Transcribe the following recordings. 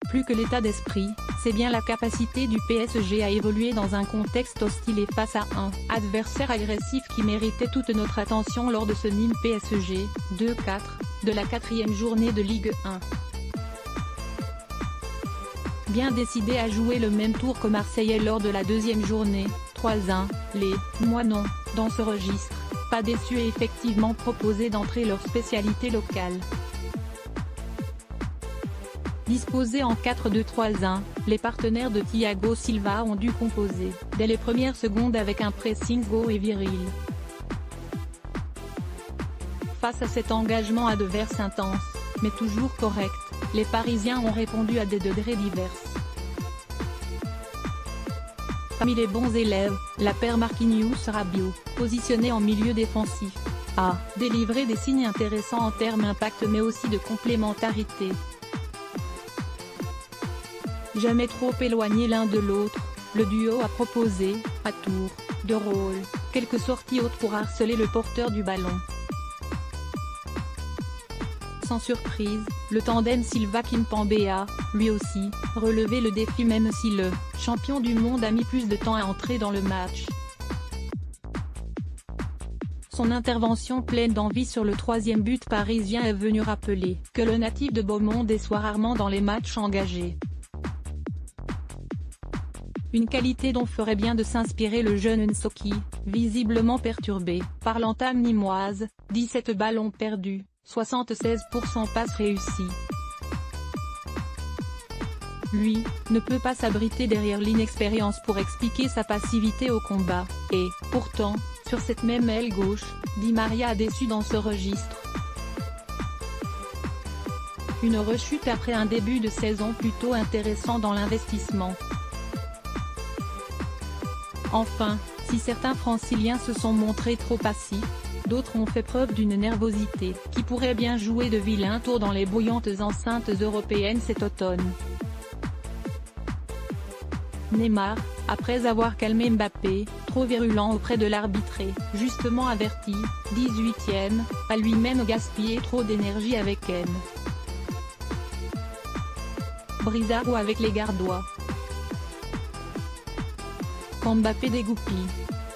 Plus que l'état d'esprit, c'est bien la capacité du PSG à évoluer dans un contexte hostile et face à un adversaire agressif qui méritait toute notre attention lors de ce Nîmes PSG 2-4, de la 4e journée de Ligue 1. Bien décidés à jouer le même tour que Marseillais lors de la 2e journée, 3-1, les « Moineaux » dans ce registre, pas déçus et effectivement proposé d'entrer leur spécialité locale. Disposés en 4-2-3-1, les partenaires de Thiago Silva ont dû composer, dès les premières secondes avec un pressing haut et viril. Face à cet engagement adverse intense, mais toujours correct, les Parisiens ont répondu à des degrés divers. Parmi les bons élèves, la paire Marquinhos-Rabiot, positionnée en milieu défensif, a délivré des signes intéressants en termes d'impact mais aussi de complémentarité. Jamais trop éloignés l'un de l'autre, le duo a proposé, à tour de rôle, quelques sorties hautes pour harceler le porteur du ballon. Sans surprise, le tandem Silva-Kimpembe a, lui aussi, relevé le défi même si le champion du monde a mis plus de temps à entrer dans le match. Son intervention pleine d'envie sur le 3e but parisien est venue rappeler que le natif de Beaumont déçoit rarement dans les matchs engagés. Une qualité dont ferait bien de s'inspirer le jeune Nsoki, visiblement perturbé par l'entame nîmoise, 17 ballons perdus, 76% passes réussies. Lui, ne peut pas s'abriter derrière l'inexpérience pour expliquer sa passivité au combat, et, pourtant, sur cette même aile gauche, Di Maria a déçu dans ce registre. Une rechute après un début de saison plutôt intéressant dans l'investissement. Enfin, si certains Franciliens se sont montrés trop passifs, d'autres ont fait preuve d'une nervosité qui pourrait bien jouer de vilains tours dans les bouillantes enceintes européennes cet automne. Neymar, après avoir calmé Mbappé, trop virulent auprès de l'arbitre et, justement averti, 18e, a lui-même gaspillé trop d'énergie avec M. Brizard ou avec les Gardois. Quand Mbappé dégoupille.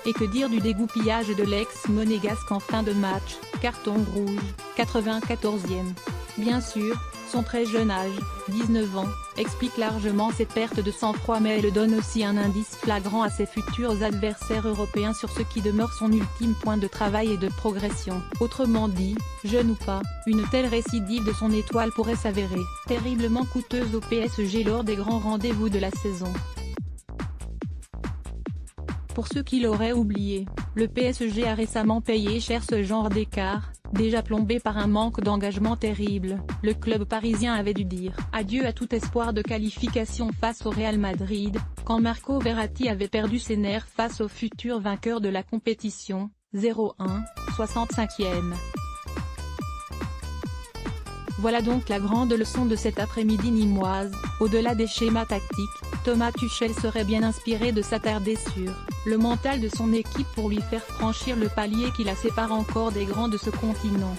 Et que dire du dégoupillage de l'ex-monégasque en fin de match, carton rouge, 94e. Bien sûr, son très jeune âge, 19 ans, explique largement cette perte de sang-froid mais elle donne aussi un indice flagrant à ses futurs adversaires européens sur ce qui demeure son ultime point de travail et de progression. Autrement dit, jeune ou pas, une telle récidive de son étoile pourrait s'avérer terriblement coûteuse au PSG lors des grands rendez-vous de la saison. Pour ceux qui l'auraient oublié, le PSG a récemment payé cher ce genre d'écart, déjà plombé par un manque d'engagement terrible. Le club parisien avait dû dire adieu à tout espoir de qualification face au Real Madrid, quand Marco Verratti avait perdu ses nerfs face au futur vainqueur de la compétition, 0-1, 65e. Voilà donc la grande leçon de cet après-midi nîmoise. Au-delà des schémas tactiques, Thomas Tuchel serait bien inspiré de s'attarder sur le mental de son équipe pour lui faire franchir le palier qui la sépare encore des grands de ce continent.